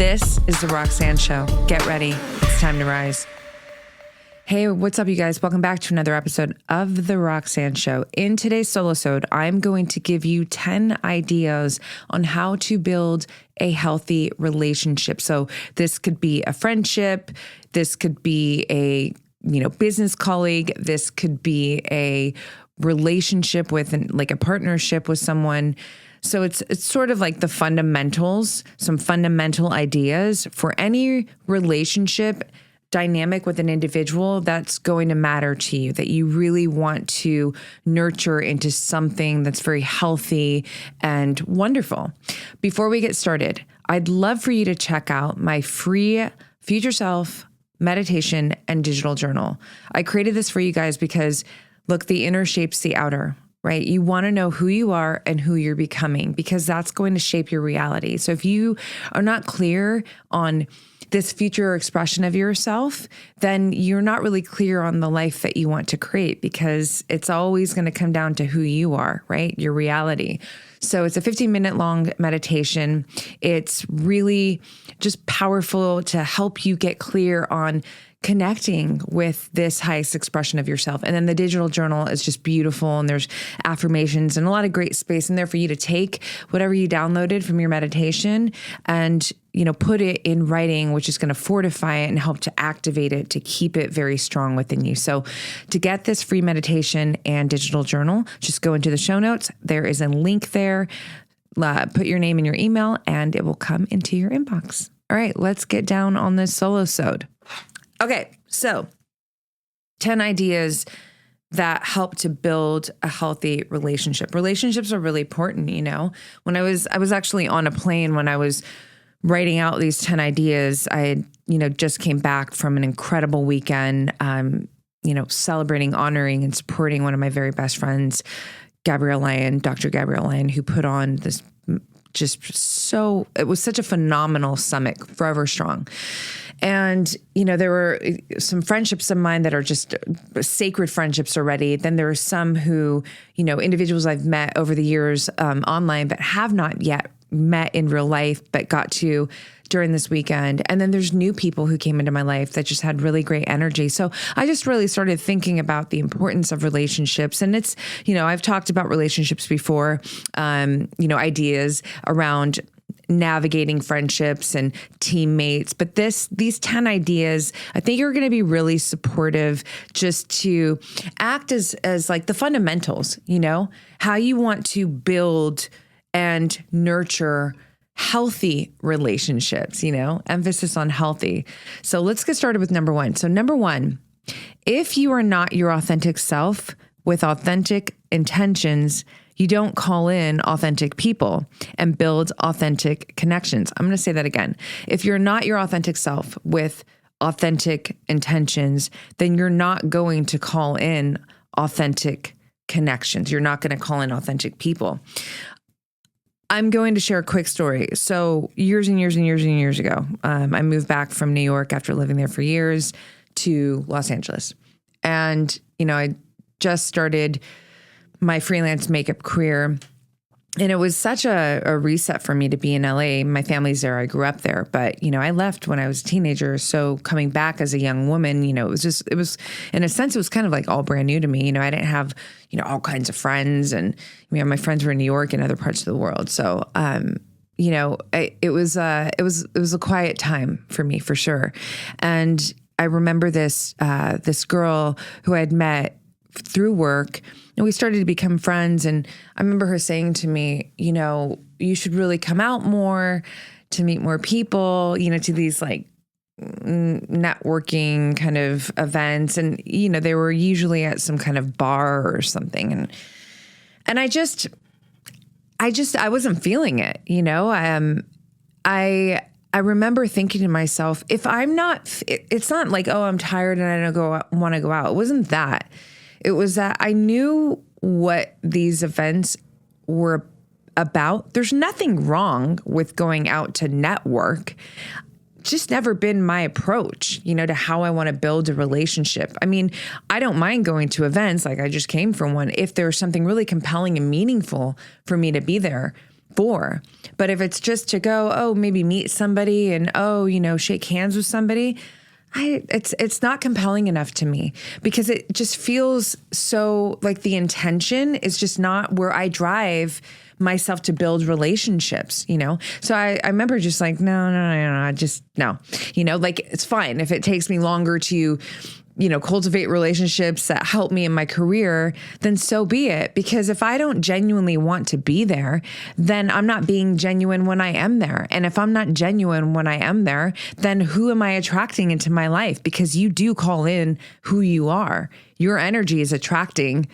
This is the Roxanne Show. Get ready. It's time to rise. Hey, what's up, you guys? Welcome back to another episode of the Roxanne Show. In today's solo-sode, I'm going to give you 10 ideas on how to build a healthy relationship. So this could be a friendship. This could be a business colleague. This could be a relationship with like a partnership with someone. So it's sort of like the fundamentals, some fundamental ideas for any relationship dynamic with an individual that's going to matter to you, that you really want to nurture into something that's very healthy and wonderful. Before we get started, I'd love for you to check out my free Future Self meditation and digital journal. I created this for you guys because, look, the inner shapes the outer. Right? You want to know who you are and who you're becoming, because that's going to shape your reality. So if you are not clear on this future expression of yourself, then you're not really clear on the life that you want to create, because it's always going to come down to who you are, right? Your reality. So it's a 15-minute long meditation. It's really just powerful to help you get clear on connecting with this highest expression of yourself. And then the digital journal is just beautiful, and there's affirmations and a lot of great space in there for you to take whatever you downloaded from your meditation and, put it in writing, which is going to fortify it and help to activate it, to keep it very strong within you. So to get this free meditation and digital journal, just go into the show notes. There is a link there. Put your name and your email and it will come into your inbox. All right, let's get down on this solo-sode. Okay, so 10 ideas that help to build a healthy relationship. Relationships are really important, When I was actually on a plane when I was writing out these 10 ideas. I just came back from an incredible weekend, celebrating, honoring, and supporting one of my very best friends, Dr. Gabrielle Lyon, who put on this it was such a phenomenal summit, Forever Strong. And, there were some friendships of mine that are just sacred friendships already. Then there are some who, individuals I've met over the years online, but have not yet met in real life, but got to during this weekend. And then there's new people who came into my life that just had really great energy. So I just really started thinking about the importance of relationships. And it's, I've talked about relationships before, ideas around navigating friendships and teammates. But these 10 ideas, I think are going to be really supportive, just to act as like the fundamentals, how you want to build and nurture healthy relationships, emphasis on healthy. So let's get started with number one. So number one, if you are not your authentic self with authentic intentions, you don't call in authentic people and build authentic connections. I'm going to say that again. If you're not your authentic self with authentic intentions, then you're not going to call in authentic connections. You're not going to call in authentic people. I'm going to share a quick story. So years and years and years and years ago, I moved back from New York after living there for years to Los Angeles. And, I just started my freelance makeup career. And it was such a reset for me to be in LA. My family's there. I grew up there. But, I left when I was a teenager. So coming back as a young woman, it was in a sense, it was kind of like all brand new to me. I didn't have, all kinds of friends. And, my friends were in New York and other parts of the world. So, it was a quiet time for me, for sure. And I remember this girl who I had met through work, and we started to become friends. And I remember her saying to me, you should really come out more to meet more people, to these like networking kind of events. And, they were usually at some kind of bar or something. And I wasn't feeling it, I remember thinking to myself, if I'm not, it's not like, oh, I'm tired and I don't want to go out. It wasn't that. It was that I knew what these events were about. There's nothing wrong with going out to network. Just never been my approach, to how I want to build a relationship. I mean, I don't mind going to events, like I just came from one, if there's something really compelling and meaningful for me to be there. for. But if it's just to go, oh, maybe meet somebody and, oh, shake hands with somebody, it's not compelling enough to me, because it just feels so like the intention is just not where I drive myself to build relationships, So I remember just like, no, just no, like it's fine if it takes me longer to, cultivate relationships that help me in my career, then so be it. Because if I don't genuinely want to be there, then I'm not being genuine when I am there. And if I'm not genuine when I am there, then who am I attracting into my life? Because you do call in who you are. Your energy is attracting,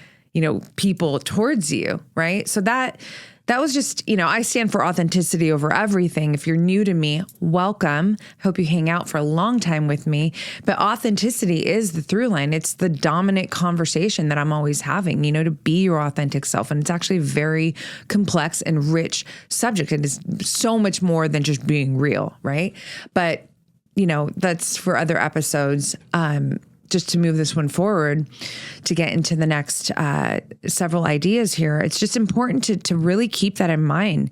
people towards you, right? So that was just, I stand for authenticity over everything. If you're new to me, welcome. Hope you hang out for a long time with me. But authenticity is the through line. It's the dominant conversation that I'm always having, to be your authentic self. And it's actually a very complex and rich subject. It is so much more than just being real, right? But, that's for other episodes. Just to move this one forward, to get into the next several ideas here, it's just important to really keep that in mind.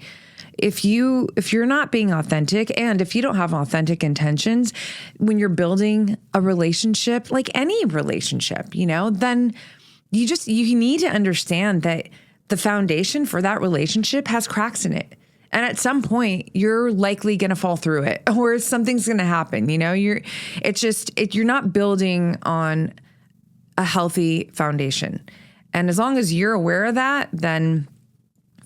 If you're not being authentic, and if you don't have authentic intentions when you're building a relationship, like any relationship, then you need to understand that the foundation for that relationship has cracks in it. And at some point, you're likely going to fall through it, or something's going to happen. You're not building on a healthy foundation. And as long as you're aware of that, then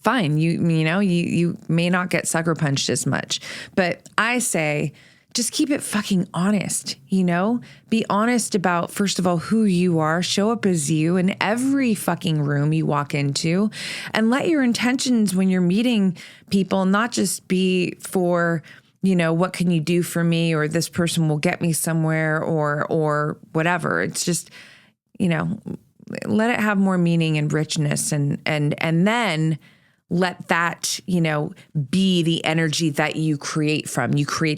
fine. You may not get sucker punched as much. But I say, just keep it fucking honest, Be honest about, first of all, who you are. Show up as you in every fucking room you walk into, and let your intentions when you're meeting people not just be for, what can you do for me, or this person will get me somewhere, or whatever. It's just, let it have more meaning and richness, and then let that, be the energy that you create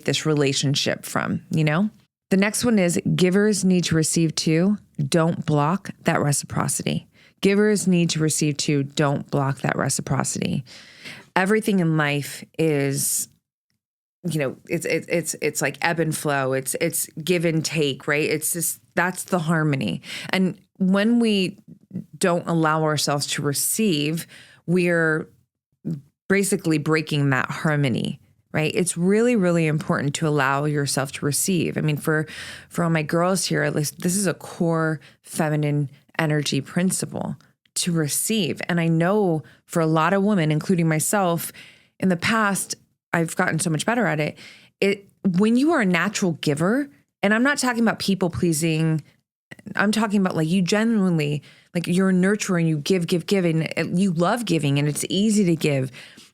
this relationship from, The next one is givers need to receive too. Don't block that reciprocity. Givers need to receive too. Don't block that reciprocity. Everything in life is, it's like ebb and flow. It's give and take, right? It's just, that's the harmony. And when we don't allow ourselves to receive, we're basically breaking that harmony, right? It's really, really important to allow yourself to receive. I mean, for all my girls here, at least this is a core feminine energy principle, to receive. And I know for a lot of women, including myself, in the past, I've gotten so much better at it. When you are a natural giver, and I'm not talking about people pleasing, I'm talking about like you genuinely, like you're nurturing, you give, and you love giving, and it's easy to give.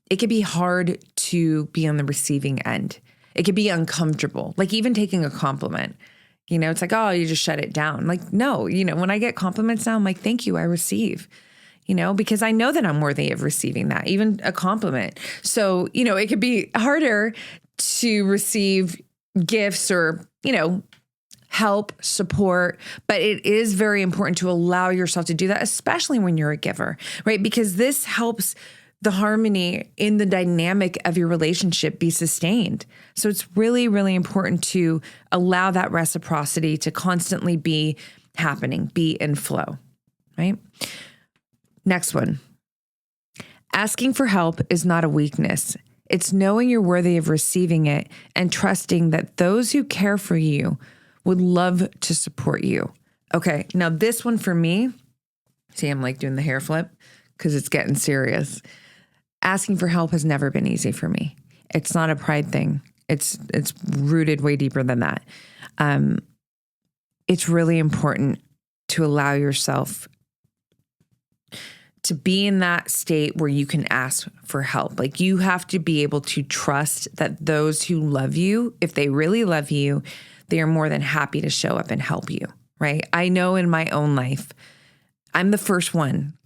It can be hard to be on the receiving end. It can be uncomfortable. Like even taking a compliment, it's like, oh, you just shut it down. Like, no, when I get compliments now, I'm like, thank you, I receive, because I know that I'm worthy of receiving that, even a compliment. So, it could be harder to receive gifts or, help, support, but it is very important to allow yourself to do that, especially when you're a giver, right? Because this helps the harmony in the dynamic of your relationship be sustained. So it's really, really important to allow that reciprocity to constantly be happening, be in flow, right? Next one. Asking for help is not a weakness. It's knowing you're worthy of receiving it and trusting that those who care for you would love to support you. Okay, now this one for me, see, I'm like doing the hair flip because it's getting serious. Asking for help has never been easy for me. It's not a pride thing. It's rooted way deeper than that. It's really important to allow yourself to be in that state where you can ask for help. Like you have to be able to trust that those who love you, if they really love you, they are more than happy to show up and help you, right? I know in my own life, I'm the first one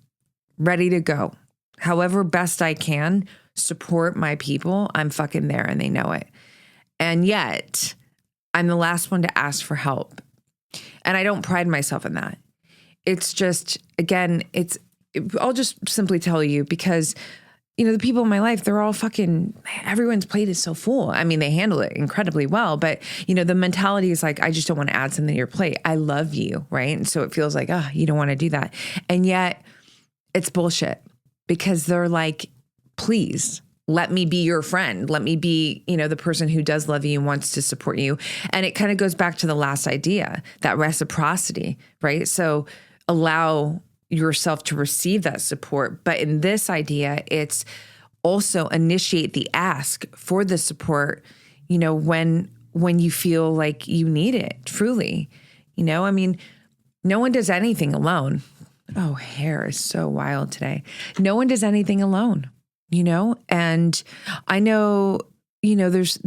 ready to go. However best I can support my people, I'm fucking there and they know it. And yet I'm the last one to ask for help. And I don't pride myself in that. It's just, again, I'll just simply tell you, because the people in my life, they're all everyone's plate is so full. I mean, they handle it incredibly well, but the mentality is like, I just don't want to add something to your plate. I love you. Right. And so it feels like, you don't want to do that. And yet it's bullshit because they're like, please let me be your friend. Let me be, the person who does love you and wants to support you. And it kind of goes back to the last idea, that reciprocity, right? So allow yourself to receive that support. But in this idea, it's also initiate the ask for the support, when you feel like you need it, truly. I mean, no one does anything alone. Oh, hair is so wild today. No one does anything alone, and I know, there's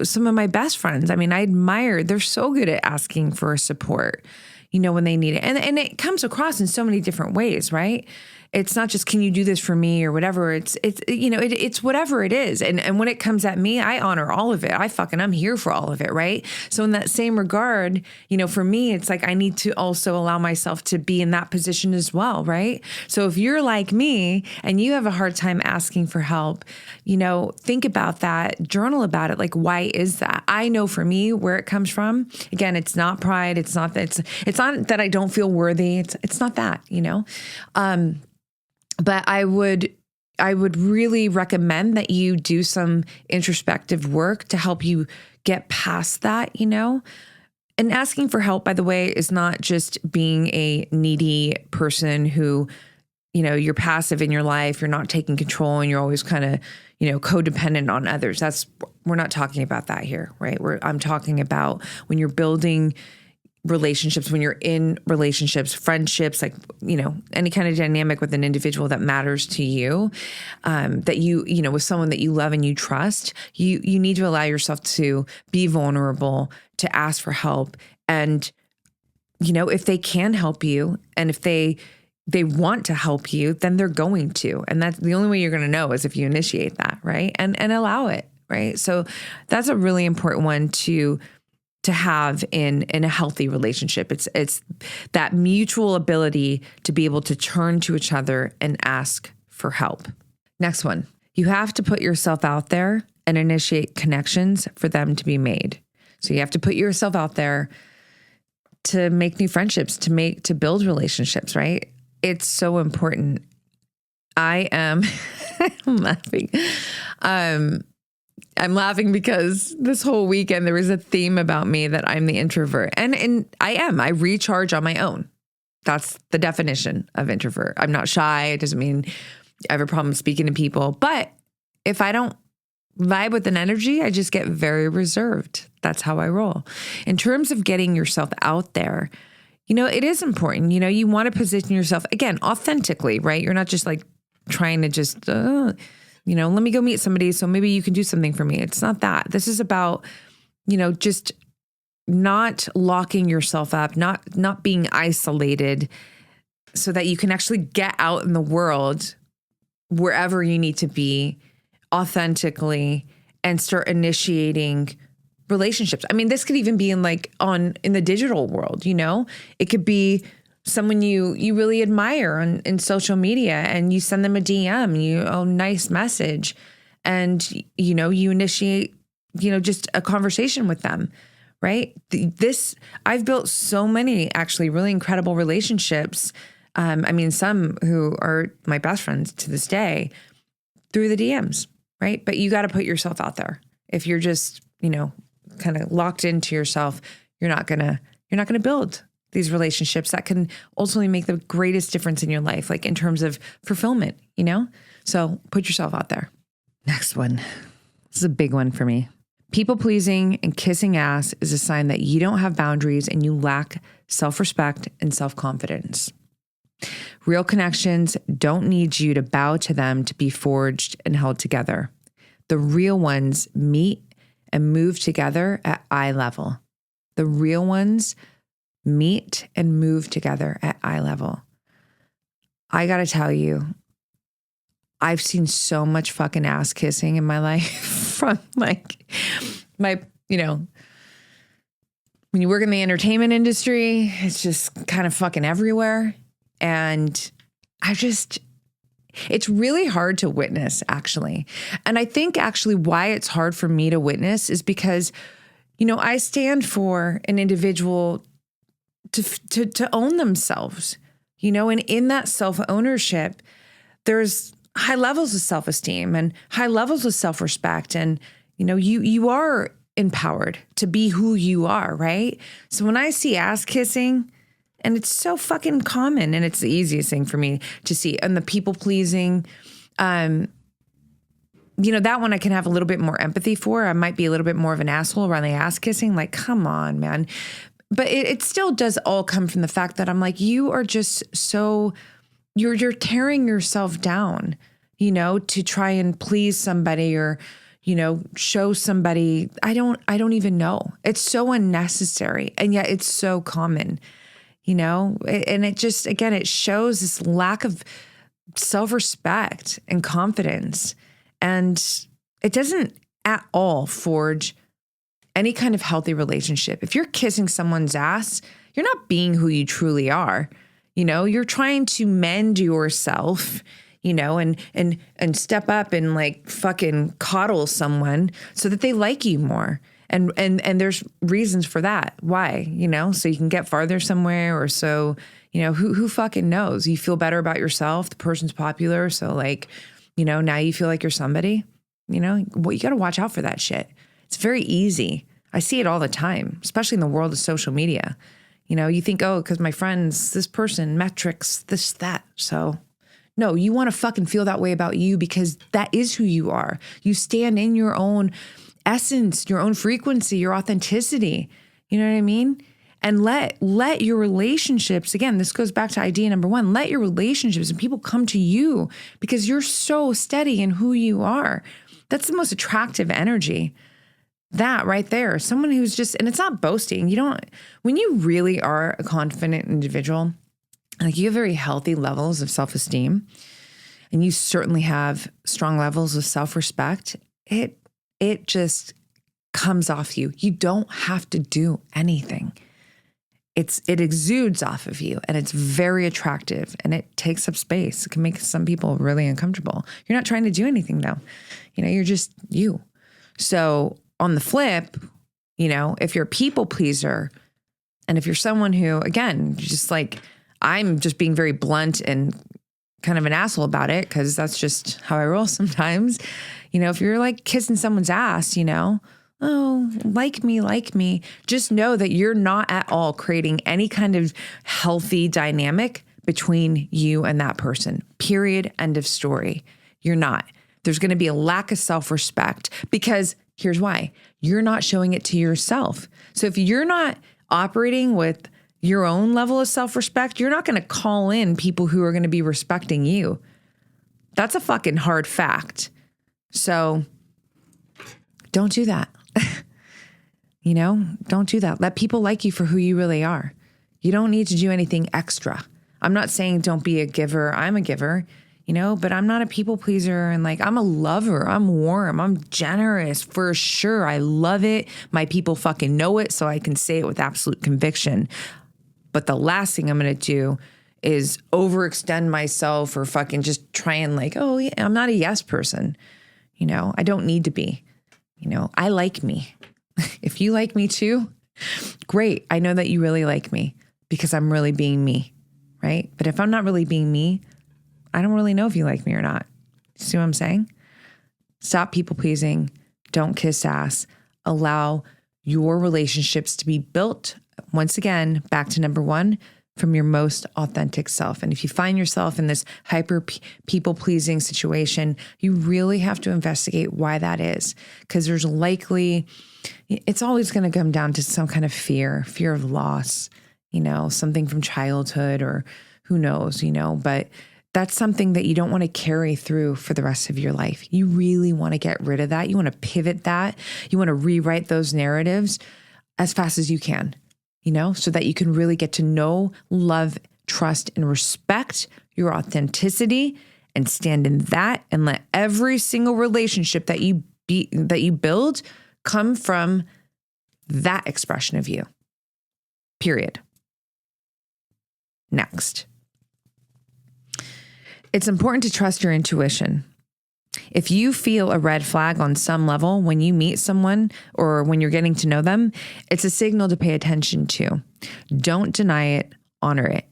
some of my best friends. I mean, I admire, they're so good at asking for support, when they need it. And it comes across in so many different ways, right? It's not just, can you do this for me or whatever. It's whatever it is. And when it comes at me, I honor all of it. I'm here for all of it. Right. So in that same regard, for me, it's like, I need to also allow myself to be in that position as well. Right. So if you're like me and you have a hard time asking for help, think about that, journal about it. Like, why is that? I know for me where it comes from. Again, it's not pride. It's not that I don't feel worthy. It's not that, but I would really recommend that you do some introspective work to help you get past that, And asking for help, by the way, is not just being a needy person who, you're passive in your life, you're not taking control, and you're always kind of, codependent on others. We're not talking about that here, right? I'm talking about when you're building relationships, when you're in relationships, friendships, like, any kind of dynamic with an individual that matters to you, that with someone that you love and you trust, you need to allow yourself to be vulnerable, to ask for help. And, if they can help you and if they want to help you, then they're going to. And that's the only way you're going to know is if you initiate that, right? And allow it, right? So that's a really important one to have in a healthy relationship. It's that mutual ability to be able to turn to each other and ask for help. Next one, you have to put yourself out there and initiate connections for them to be made. So you have to put yourself out there to make new friendships, to build relationships, right? It's so important. I'm laughing. I'm laughing because this whole weekend there was a theme about me that I'm the introvert. And I am. I recharge on my own. That's the definition of introvert. I'm not shy. It doesn't mean I have a problem speaking to people. But if I don't vibe with an energy, I just get very reserved. That's how I roll. In terms of getting yourself out there, it is important. You want to position yourself, again, authentically, right? You're not just like trying to just, let me go meet somebody so maybe you can do something for me. It's not that. This is about, just not locking yourself up, not being isolated so that you can actually get out in the world wherever you need to be authentically and start initiating relationships. I mean, this could even be in the digital world, it could be someone you really admire in social media and you send them a DM, a nice message and, you initiate, just a conversation with them, right? I've built so many actually really incredible relationships. Some who are my best friends to this day through the DMs, right? But you got to put yourself out there. If you're just, kind of locked into yourself, you're not going to build these relationships that can ultimately make the greatest difference in your life, like in terms of fulfillment, So put yourself out there. Next one. This is a big one for me. People pleasing and kissing ass is a sign that you don't have boundaries and you lack self-respect and self-confidence. Real connections don't need you to bow to them to be forged and held together. The real ones meet and move together at eye level. The real ones meet and move together at eye level. I got to tell you, I've seen so much fucking ass kissing in my life from my, when you work in the entertainment industry, it's just kind of fucking everywhere. And It's really hard to witness, actually. And I think actually why it's hard for me to witness is because, I stand for an individual to own themselves, and in that self-ownership, there's high levels of self-esteem and high levels of self-respect. And, you are empowered to be who you are, right? So when I see ass kissing, and it's so fucking common, and it's the easiest thing for me to see, and the people pleasing, that one I can have a little bit more empathy for. I might be a little bit more of an asshole around the ass kissing. Like, come on, man. But it still does all come from the fact that I'm like, you are just so, you're tearing yourself down, to try and please somebody or, show somebody. I don't even know. It's so unnecessary. And yet it's so common, and it just, again, it shows this lack of self-respect and confidence. And it doesn't at all forge any kind of healthy relationship. If you're kissing someone's ass, you're not being who you truly are. You're trying to mend yourself, and step up and like fucking coddle someone so that they like you more. And there's reasons for that. Why? So you can get farther somewhere, or so, who fucking knows? You feel better about yourself. The person's popular. So like, now you feel like you're somebody, well, you got to watch out for that shit. It's very easy. I see it all the time, especially in the world of social media. You think, oh, because my friends, this person, metrics, this, that. So no, you want to fucking feel that way about you because that is who you are. You stand in your own essence, your own frequency, your authenticity. You know what I mean? And let your relationships, again, this goes back to idea number one, let your relationships and people come to you because you're so steady in who you are. That's the most attractive energy. That right there, someone who's just, and it's not boasting. When you really are a confident individual, like you have very healthy levels of self-esteem, and you certainly have strong levels of self-respect, it just comes off you. You don't have to do anything. It exudes off of you, and it's very attractive, and it takes up space. It can make some people really uncomfortable. You're not trying to do anything though. You're just you. So on the flip, if you're a people pleaser, and if you're someone who, again, just like, I'm just being very blunt and kind of an asshole about it, because that's just how I roll sometimes. If you're like kissing someone's ass, oh, like me, just know that you're not at all creating any kind of healthy dynamic between you and that person. Period. End of story. You're not. There's going to be a lack of self-respect because here's why. You're not showing it to yourself. So if you're not operating with your own level of self-respect, you're not going to call in people who are going to be respecting you. That's a fucking hard fact. So don't do that. Don't do that. Let people like you for who you really are. You don't need to do anything extra. I'm not saying don't be a giver. I'm a giver, but I'm not a people pleaser. And like, I'm a lover. I'm warm. I'm generous for sure. I love it. My people fucking know it, so I can say it with absolute conviction. But the last thing I'm going to do is overextend myself or fucking just try and like, oh yeah, I'm not a yes person. I don't need to be, I like me. If you like me too, great. I know that you really like me because I'm really being me, right? But if I'm not really being me, I don't really know if you like me or not. See what I'm saying? Stop people pleasing. Don't kiss ass. Allow your relationships to be built, once again, back to number one, from your most authentic self. And if you find yourself in this hyper people pleasing situation, you really have to investigate why that is. Because there's likely, it's always going to come down to some kind of fear of loss, something from childhood or who knows, but that's something that you don't want to carry through for the rest of your life. You really want to get rid of that. You want to pivot that. You want to rewrite those narratives as fast as you can, so that you can really get to know, love, trust, and respect your authenticity and stand in that, and let every single relationship that you build come from that expression of you. Period. Next It's important to trust your intuition. If you feel a red flag on some level when you meet someone or when you're getting to know them, it's a signal to pay attention to. Don't deny it, honor it.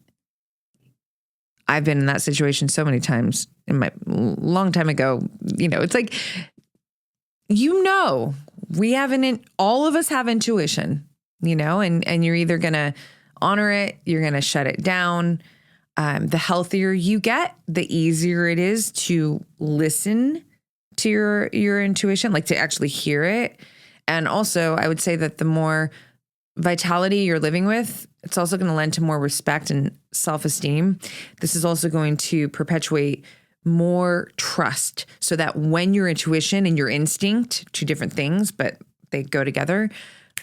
I've been in that situation so many times in my long time ago. It's like, all of us have intuition, and you're either going to honor it, you're going to shut it down. The healthier you get, the easier it is to listen to your intuition, like to actually hear it. And also, I would say that the more vitality you're living with, it's also going to lend to more respect and self-esteem. This is also going to perpetuate more trust, so that when your intuition and your instinct, two different things, but they go together,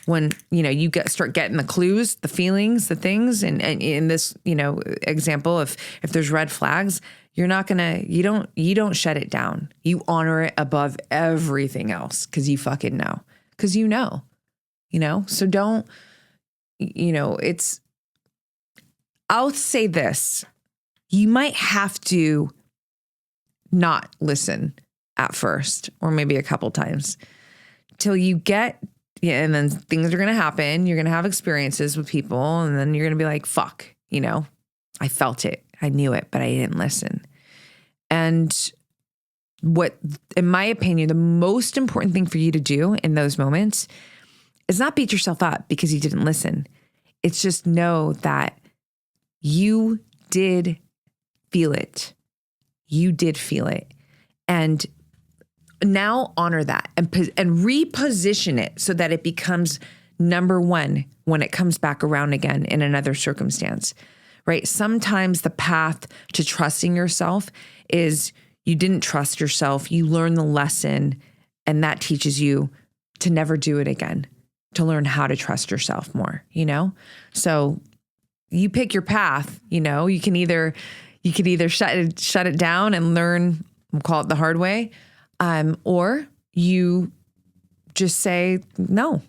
when, you start getting the clues, the feelings, the things, and in this, example, if there's red flags, you don't shut it down. You honor it above everything else because you fucking know. Because so don't, I'll say this, you might have to not listen at first, or maybe a couple times till you get, and then things are going to happen. You're going to have experiences with people, and then you're going to be like, fuck, I felt it. I knew it, but I didn't listen. And what, in my opinion, the most important thing for you to do in those moments is not beat yourself up because you didn't listen. It's just know that you did feel it. You did feel it. And now honor that and reposition it so that it becomes number one when it comes back around again in another circumstance, right? Sometimes the path to trusting yourself is you didn't trust yourself. You learn the lesson, and that teaches you to never do it again, to learn how to trust yourself more, So you pick your path, you can either shut it down and learn, we'll call it the hard way, or you just say no.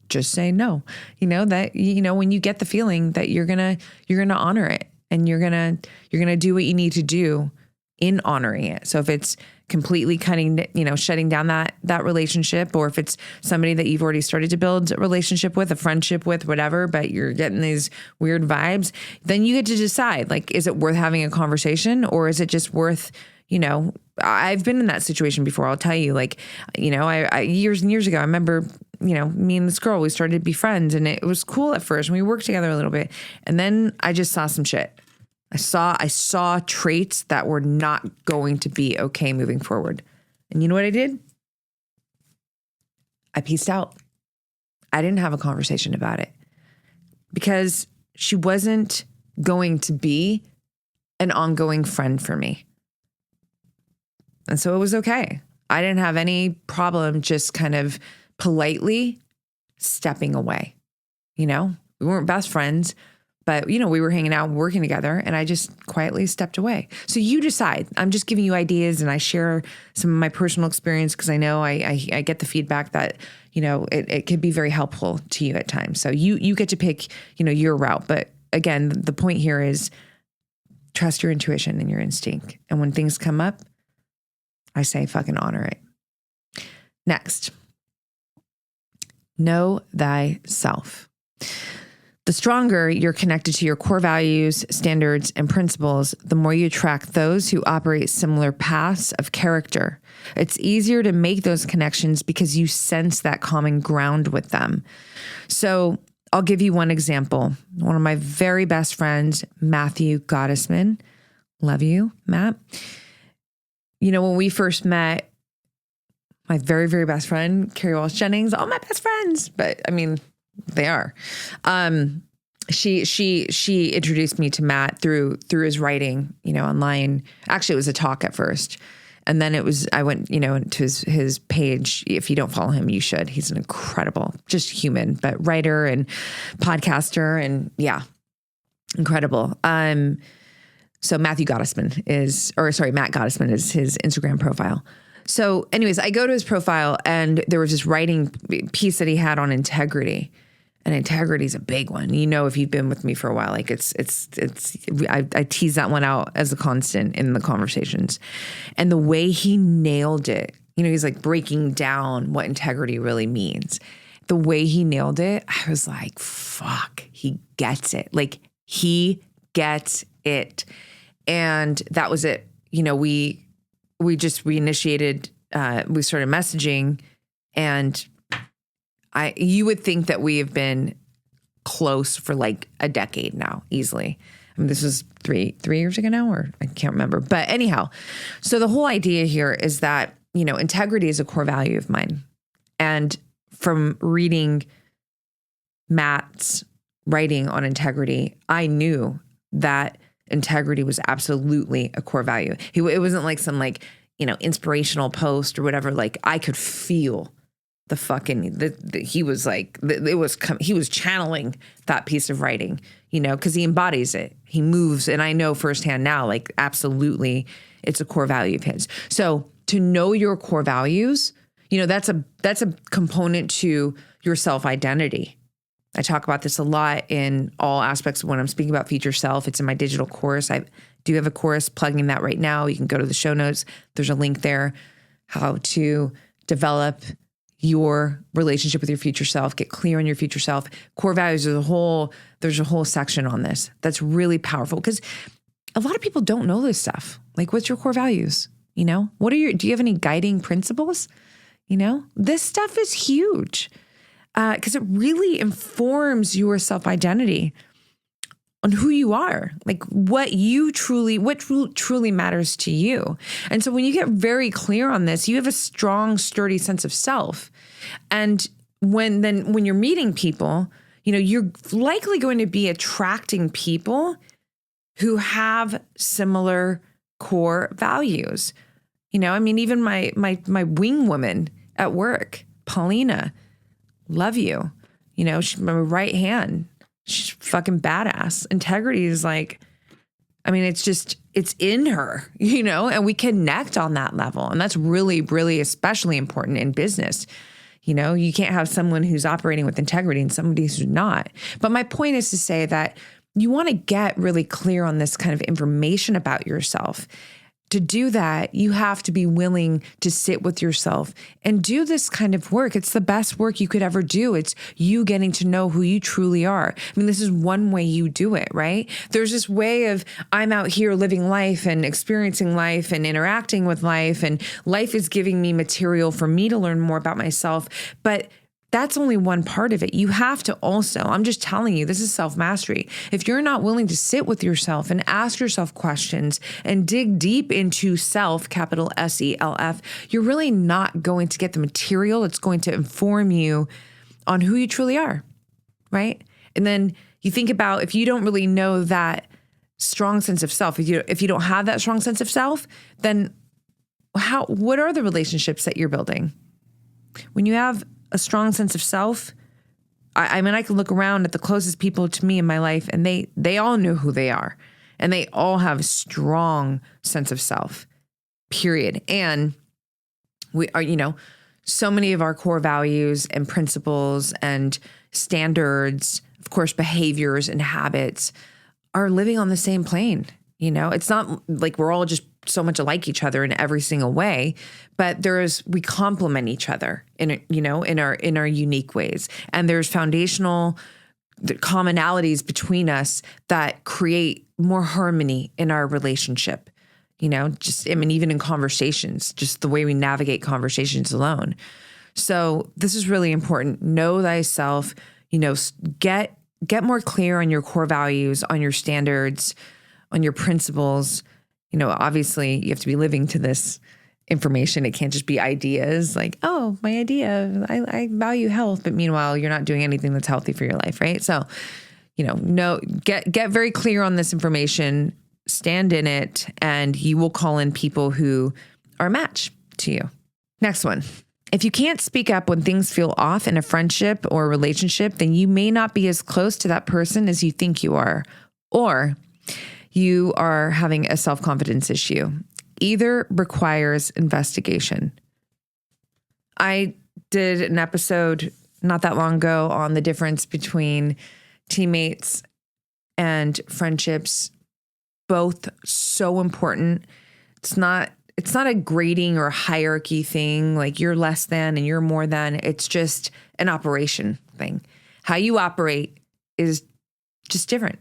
Just say no. When you get the feeling that you're gonna honor it, and you're gonna do what you need to do in honoring it. So if it's completely shutting down that relationship, or if it's somebody that you've already started to build a relationship with, a friendship with, whatever, but you're getting these weird vibes, then you get to decide, like, is it worth having a conversation, or is it just worth, I've been in that situation before. I'll tell you, I years and years ago, I remember, me and this girl, we started to be friends, and it was cool at first, and we worked together a little bit. And then I just saw some shit. I saw traits that were not going to be okay moving forward. And you know what I did? I peaced out. I didn't have a conversation about it because she wasn't going to be an ongoing friend for me. And so it was okay. I didn't have any problem just kind of politely stepping away. We weren't best friends, but, we were hanging out, working together, and I just quietly stepped away. So you decide. I'm just giving you ideas, and I share some of my personal experience because I know I get the feedback that, it could be very helpful to you at times. So you get to pick, your route. But again, the point here is trust your intuition and your instinct. And when things come up, I say fucking honor it. Next, know thyself. The stronger you're connected to your core values, standards, and principles, the more you attract those who operate similar paths of character. It's easier to make those connections because you sense that common ground with them. So I'll give you one example. One of my very best friends, Matthew Gottesman. Love you, Matt. When we first met, my very, very best friend, Carrie Walsh Jennings, all my best friends, but I mean, they are. She introduced me to Matt through his writing, online. Actually, it was a talk at first. And then I went, to his page. If you don't follow him, you should. He's an incredible, just human, but writer and podcaster, and yeah, incredible. So Matt Gottesman is his Instagram profile. So anyways, I go to his profile, and there was this writing piece that he had on integrity. And integrity is a big one. You know, if you've been with me for a while, like I tease that one out as a constant in the conversations. And the way he nailed it, you know, he's like breaking down what integrity really means. The way he nailed it, I was like, fuck, he gets it. Like, he gets it. And that was it. You know, we initiated, we started messaging, and you would think that we have been close for like a decade now, easily. I mean, this was three years ago now, or I can't remember. But anyhow, so the whole idea here is that, you know, integrity is a core value of mine. And from reading Matt's writing on integrity, I knew that integrity was absolutely a core value. It wasn't like some like, you know, inspirational post or whatever. Like, I could feel the fucking, he was like, he was channeling that piece of writing, you know, because he embodies it. He moves. And I know firsthand now, like, absolutely, it's a core value of his. So to know your core values, you know, that's a component to your self-identity. I talk about this a lot in all aspects when I'm speaking about Future Self. It's in my digital course. I do have a course plugging that right now. You can go to the show notes. There's a link there, how to develop your relationship with your future self, get clear on your future self. Core values, there's a whole section on this that's really powerful, because a lot of people don't know this stuff. Like, what's your core values? You know, do you have any guiding principles? You know, this stuff is huge, because it really informs your self-identity on who you are, like what truly matters to you. And so when you get very clear on this, you have a strong, sturdy sense of self. And when you're meeting people, you know, you're likely going to be attracting people who have similar core values. You know, I mean, even my wing woman at work, Paulina, love you. You know, she's my right hand. She's fucking badass. Integrity is like, I mean, it's in her, you know, and we connect on that level. And that's really, really especially important in business. You know, you can't have someone who's operating with integrity and somebody who's not. But my point is to say that you want to get really clear on this kind of information about yourself. To do that, you have to be willing to sit with yourself and do this kind of work. It's the best work you could ever do. It's you getting to know who you truly are. I mean, this is one way you do it, right? There's this way of, I'm out here living life and experiencing life and interacting with life, and life is giving me material for me to learn more about myself. But that's only one part of it. You have to also, I'm just telling you, this is self-mastery. If you're not willing to sit with yourself and ask yourself questions and dig deep into self, capital SELF, you're really not going to get the material that's going to inform you on who you truly are, right? And then you think about, if you don't really know that strong sense of self, if you don't have that strong sense of self, then what are the relationships that you're building? When you have a strong sense of self, I mean, I can look around at the closest people to me in my life, and they all know who they are, and they all have a strong sense of self, period. And we are, you know, so many of our core values and principles and standards, of course, behaviors and habits are living on the same plane. You know, it's not like we're all just so much alike each other in every single way, but we complement each other in, you know, in our unique ways. And there's foundational commonalities between us that create more harmony in our relationship. You know, just, I mean, even in conversations, just the way we navigate conversations alone. So this is really important. Know thyself, you know, get more clear on your core values, on your standards, on your principles. You know, obviously you have to be living to this information. It can't just be ideas like, oh, my idea, I value health, but meanwhile, you're not doing anything that's healthy for your life, right? So, you know, get very clear on this information, stand in it, and you will call in people who are a match to you. Next one. If you can't speak up when things feel off in a friendship or a relationship, then you may not be as close to that person as you think you are, or you are having a self-confidence issue. Either requires investigation. I did an episode not that long ago on the difference between teammates and friendships. Both so important. It's not a grading or a hierarchy thing, like you're less than and you're more than. It's just an operation thing. How you operate is just different,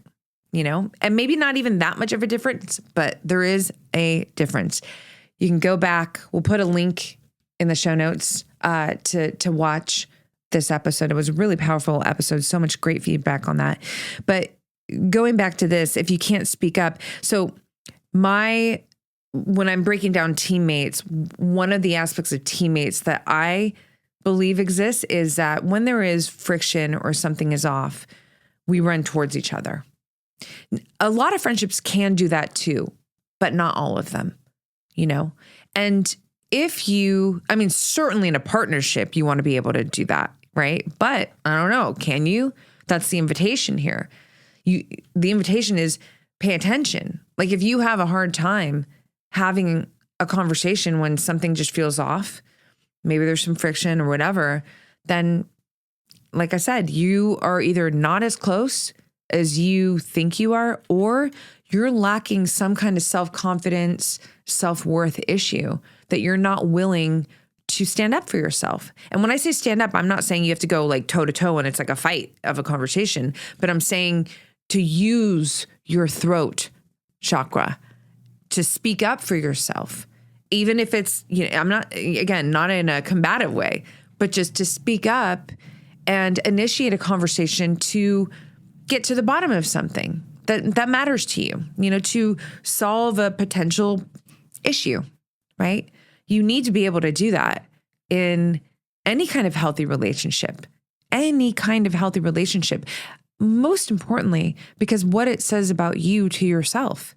and maybe not even that much of a difference, but there is a difference. You can go back. We'll put a link in the show notes to watch this episode. It was a really powerful episode. So much great feedback on that. But going back to this, if you can't speak up. So when I'm breaking down teammates, one of the aspects of teammates that I believe exists is that when there is friction or something is off, we run towards each other. A lot of friendships can do that too, but not all of them, And certainly in a partnership, you want to be able to do that, right? But I don't know, can you? That's the invitation here. The invitation is pay attention. Like if you have a hard time having a conversation when something just feels off, maybe there's some friction or whatever, then like I said, you are either not as close as you think you are, or you're lacking some kind of self-confidence, self-worth issue that you're not willing to stand up for yourself. And when I say stand up, I'm not saying you have to go like toe to toe and it's like a fight of a conversation, but I'm saying to use your throat chakra to speak up for yourself, even if it's, I'm not in a combative way, but just to speak up and initiate a conversation to get to the bottom of something that matters to you, to solve a potential issue, right? You need to be able to do that in any kind of healthy relationship, most importantly, because what it says about you to yourself.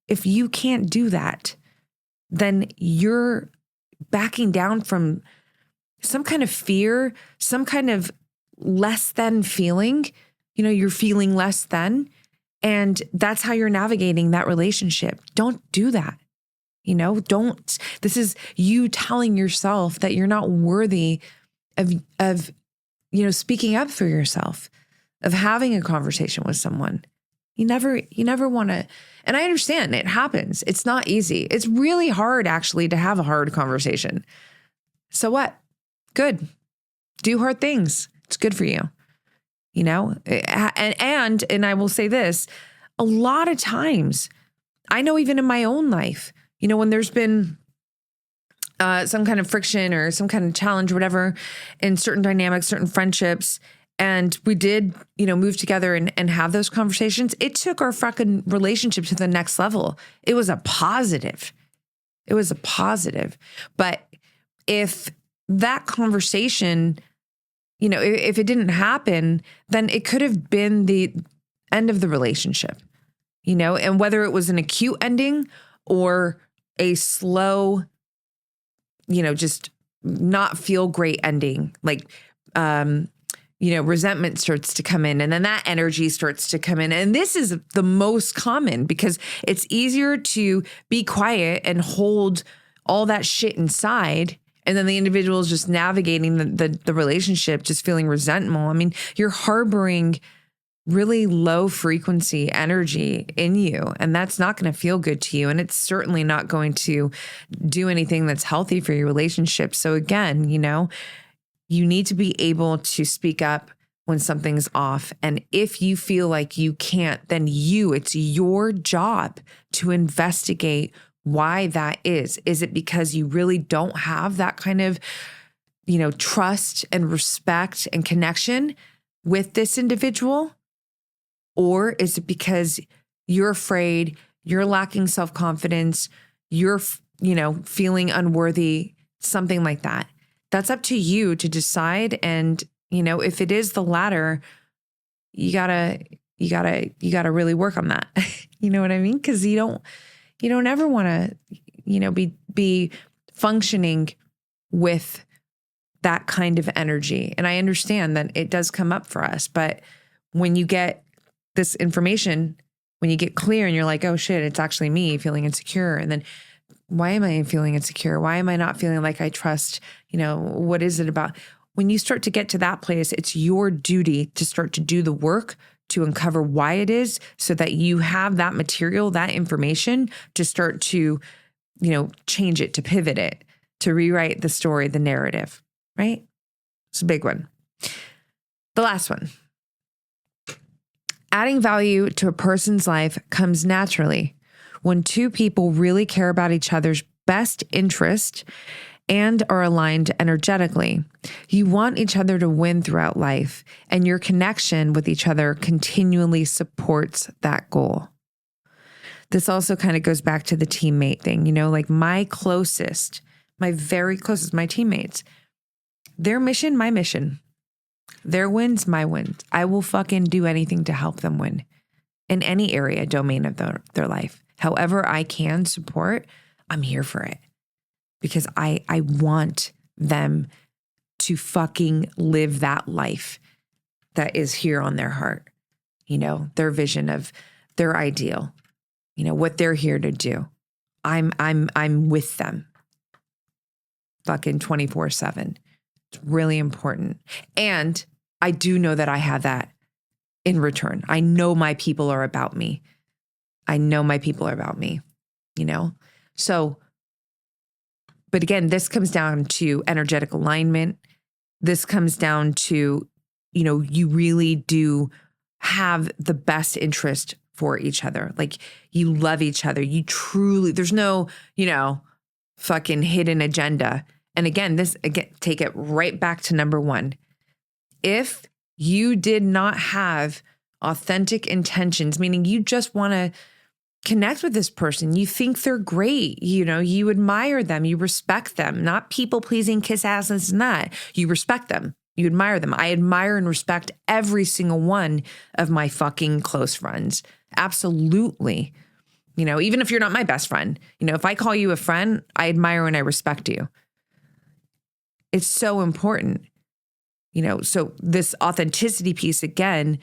If you can't do that, then you're backing down from some kind of fear, some kind of less than feeling, you're feeling less than, and that's how you're navigating that relationship. Don't do that. This is you telling yourself that you're not worthy of speaking up for yourself, of having a conversation with someone. You never want to, and I understand it happens. It's not easy. It's really hard actually to have a hard conversation. So what? Good. Do hard things. It's good for you. And I will say this, a lot of times, I know even in my own life, when there's been some kind of friction or some kind of challenge or whatever in certain dynamics, certain friendships, and we did, move together and have those conversations, it took our fucking relationship to the next level. It was a positive. But if that conversation, if it didn't happen, then it could have been the end of the relationship, and whether it was an acute ending or a slow, just not feel great ending, like, resentment starts to come in, and then that energy starts to come in. And this is the most common because it's easier to be quiet and hold all that shit inside. And then the individual is just navigating the relationship, just feeling resentful. I mean, you're harboring really low frequency energy in you, and that's not going to feel good to you. And it's certainly not going to do anything that's healthy for your relationship. So again, you need to be able to speak up when something's off. And if you feel like you can't, then it's your job to investigate why that is. Is it because you really don't have that kind of, trust and respect and connection with this individual? Or is it because you're afraid, you're lacking self-confidence, you're, feeling unworthy, something like that? That's up to you to decide. And, if it is the latter, you gotta really work on that. You know what I mean? Because you don't ever want to, be functioning with that kind of energy. And I understand that it does come up for us, but when you get this information, when you get clear and you're like, oh shit, it's actually me feeling insecure. And then why am I feeling insecure? Why am I not feeling like I trust, what is it about? when you start to get to that place, it's your duty to start to do the work to uncover why it is, so that you have that material, that information to start to, change it, to pivot it, to rewrite the story, the narrative, right? It's a big one. The last one. Adding value to a person's life comes naturally when two people really care about each other's best interest and are aligned energetically. You want each other to win throughout life, and your connection with each other continually supports that goal. This also kind of goes back to the teammate thing, like my very closest, my teammates, their mission, my mission, their wins, my wins. I will fucking do anything to help them win in any area, domain of their life. However I can support, I'm here for it. Because I want them to fucking live that life that is here on their heart, their vision of their ideal, what they're here to do. I'm with them fucking 24/7. It's really important. And I do know that I have that in return. I know my people are about me. So, but again, this comes down to energetic alignment. This comes down to, you really do have the best interest for each other. Like, you love each other. You truly, there's no, fucking hidden agenda. And again, take it right back to number one. If you did not have authentic intentions, meaning you just want to connect with this person, you think they're great, you admire them, you respect them, not people pleasing, kiss ass, and not. You respect them, you admire them. I admire and respect every single one of my fucking close friends. Absolutely. Even if you're not my best friend, if I call you a friend, I admire and I respect you. It's so important, so this authenticity piece again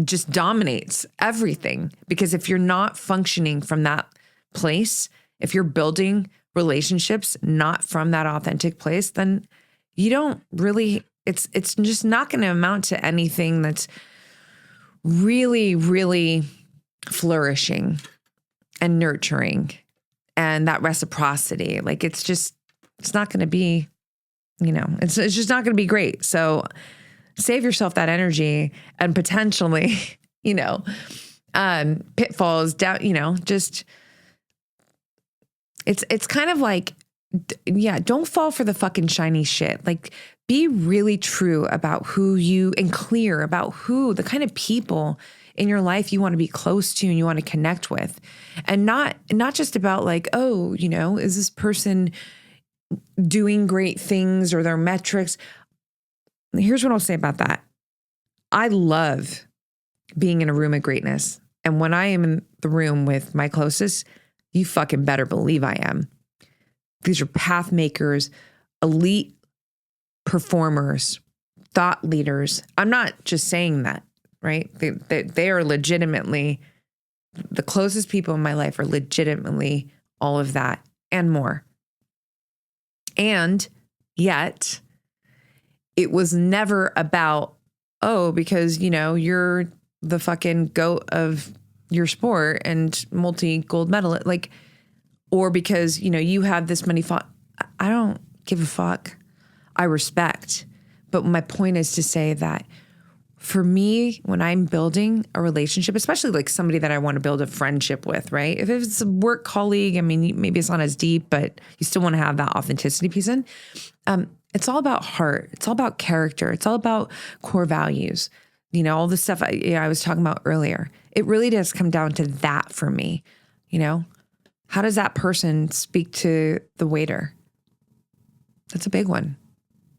just dominates everything, because if you're not functioning from that place, if you're building relationships not from that authentic place, then you don't really, it's just not going to amount to anything that's really, really flourishing and nurturing and that reciprocity. Like, it's not going to be, it's just not going to be great. So save yourself that energy and potentially, pitfalls down, just, it's kind of like, don't fall for the fucking shiny shit. Like, be really true about and clear about the kind of people in your life you want to be close to and you want to connect with. And not just about like, is this person doing great things or their metrics? Here's what I'll say about that. I love being in a room of greatness. And when I am in the room with my closest, you fucking better believe I am. These are path makers, elite performers, thought leaders. I'm not just saying that, right? They are legitimately, the closest people in my life are legitimately all of that and more. And yet, it was never about, because, you're the fucking GOAT of your sport and multi-gold medal, or because, you have this many I don't give a fuck. I respect. But my point is to say that for me, when I'm building a relationship, especially like somebody that I want to build a friendship with, right? If it's a work colleague, I mean, maybe it's not as deep, but you still want to have that authenticity piece in. It's all about heart. It's all about character. It's all about core values. All the stuff I was talking about earlier. It really does come down to that for me. How does that person speak to the waiter? That's a big one.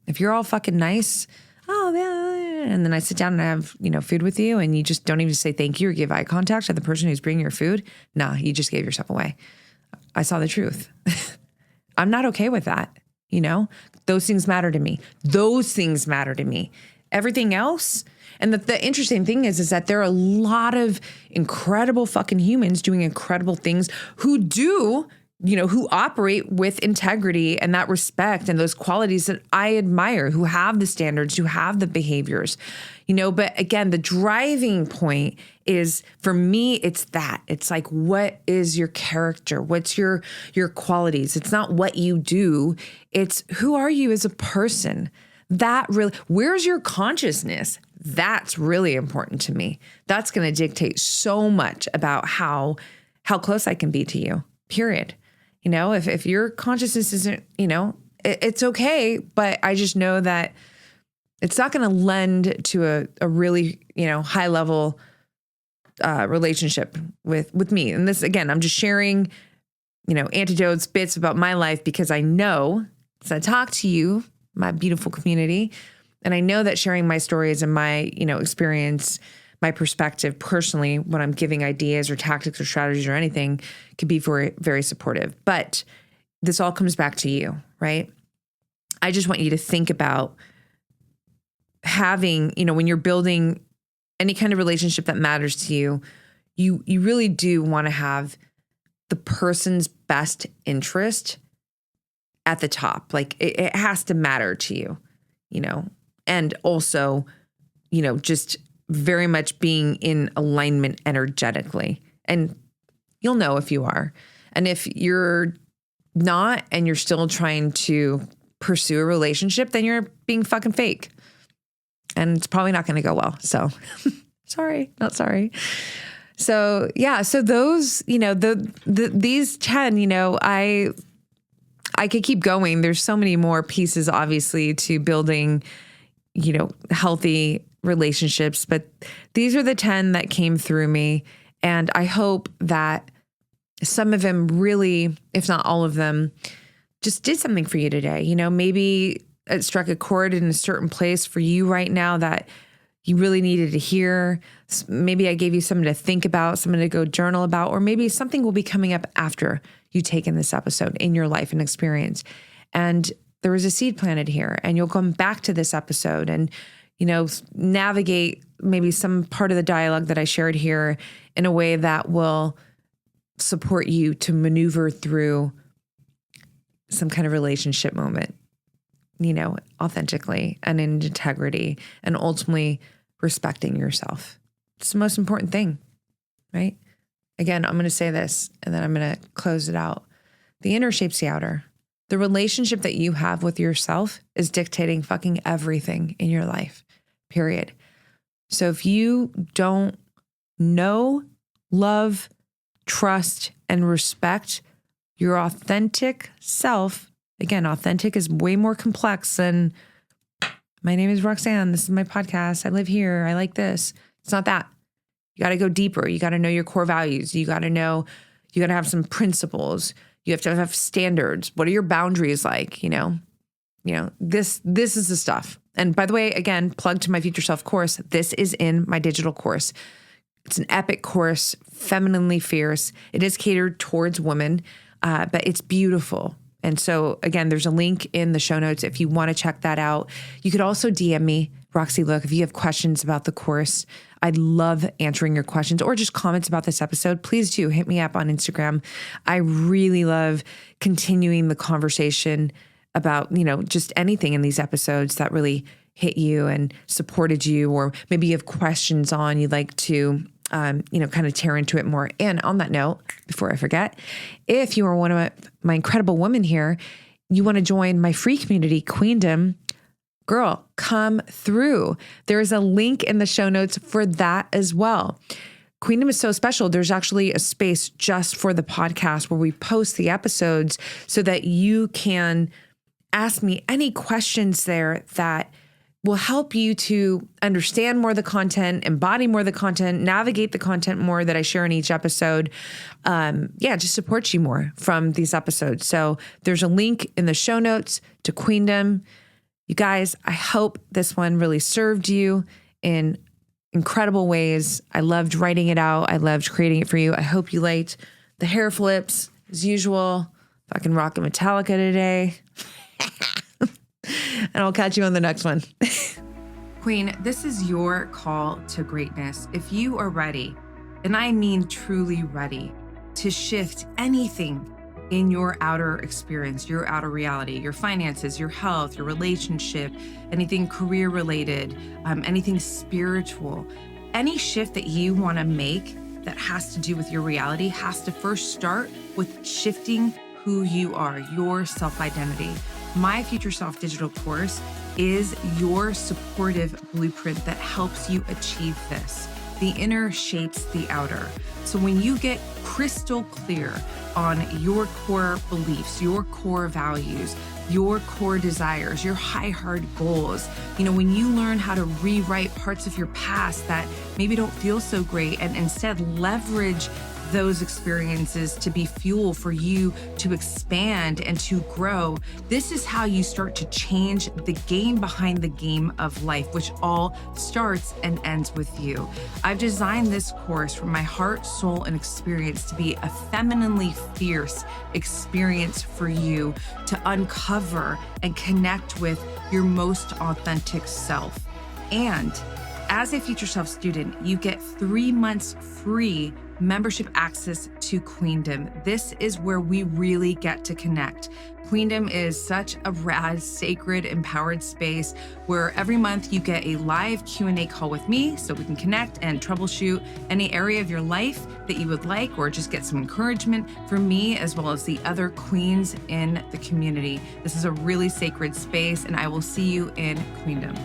If you're all fucking nice, and then I sit down and I have, food with you and you just don't even say thank you or give eye contact to the person who's bringing your food. Nah, you just gave yourself away. I saw the truth. I'm not okay with that. Those things matter to me. Everything else. And the interesting thing is that there are a lot of incredible fucking humans doing incredible things who do who operate with integrity and that respect and those qualities that I admire, who have the standards, who have the behaviors, but again, the driving point is, for me, it's that. It's like, what is your character? What's your qualities? It's not what you do. It's who are you as a person? That really, where's your consciousness? That's really important to me. That's going to dictate so much about how close I can be to you, period. If your consciousness isn't, it's okay, but I just know that it's not going to lend to a really, high level relationship with me. And this, again, I'm just sharing, antidotes, bits about my life, because I know, as I talk to you, my beautiful community, and I know that sharing my stories and my, experience, my perspective personally, when I'm giving ideas or tactics or strategies or anything, can be very, very supportive. But this all comes back to you, right? I just want you to think about having, when you're building any kind of relationship that matters to you, you really do want to have the person's best interest at the top. Like it has to matter to you, and also, just very much being in alignment energetically. And you'll know if you are. And if you're not, and you're still trying to pursue a relationship, then you're being fucking fake. And it's probably not going to go well. So sorry, not sorry. So yeah, so those, these 10, I could keep going. There's so many more pieces, obviously, to building, healthy relationships, but these are the 10 that came through me. And I hope that some of them really, if not all of them, just did something for you today. Maybe it struck a chord in a certain place for you right now that you really needed to hear. Maybe I gave you something to think about, something to go journal about, or maybe something will be coming up after you take in this episode in your life and experience. And there was a seed planted here, and you'll come back to this episode and, navigate maybe some part of the dialogue that I shared here in a way that will support you to maneuver through some kind of relationship moment, authentically and in integrity, and ultimately respecting yourself. It's the most important thing, right? Again, I'm going to say this and then I'm going to close it out. The inner shapes the outer. The relationship that you have with yourself is dictating fucking everything in your life, period. So if you don't know, love, trust, and respect your authentic self, again, authentic is way more complex than my name is Roxanne. This is my podcast. I live here. I like this. It's not that. You got to go deeper. You got to know your core values. You got to know, you got to have some principles. You have to have standards. What are your boundaries like? This is the stuff. And by the way, again, plug to my Future Self course. This is in my digital course. It's an epic course, femininely fierce. It is catered towards women, but it's beautiful. And so again, there's a link in the show notes if you want to check that out. You could also DM me, Roxy Look, if you have questions about the course. I'd love answering your questions or just comments about this episode. Please do hit me up on Instagram. I really love continuing the conversation about, just anything in these episodes that really hit you and supported you, or maybe you have questions on you'd like to, kind of tear into it more. And on that note, before I forget, if you are one of my incredible women here, you want to join my free community, Queendom, girl, come through. There's a link in the show notes for that as well. Queendom is so special. There's actually a space just for the podcast where we post the episodes so that you can ask me any questions there that will help you to understand more of the content, embody more of the content, navigate the content more that I share in each episode. Just support you more from these episodes. So there's a link in the show notes to Queendom. You guys, I hope this one really served you in incredible ways. I loved writing it out. I loved creating it for you. I hope you liked the hair flips as usual. Fucking rocking Metallica today. And I'll catch you on the next one. Queen, this is your call to greatness. If you are ready, and I mean truly ready, to shift anything in your outer experience, your outer reality, your finances, your health, your relationship, anything career related, anything spiritual. Any shift that you want to make that has to do with your reality has to first start with shifting who you are, your self-identity. My Future Self digital course is your supportive blueprint that helps you achieve this. The inner shapes the outer. So when you get crystal clear on your core beliefs, your core values, your core desires, your high heart goals, when you learn how to rewrite parts of your past that maybe don't feel so great and instead leverage those experiences to be fuel for you to expand and to grow, this is how you start to change the game behind the game of life, which all starts and ends with you. I've designed this course from my heart, soul, and experience to be a femininely fierce experience for you to uncover and connect with your most authentic self. And as a Future Self student, you get 3 months free membership access to Queendom. This is where we really get to connect. Queendom is such a rad, sacred, empowered space where every month you get a live Q&A call with me so we can connect and troubleshoot any area of your life that you would like, or just get some encouragement from me as well as the other queens in the community. This is a really sacred space, and I will see you in Queendom.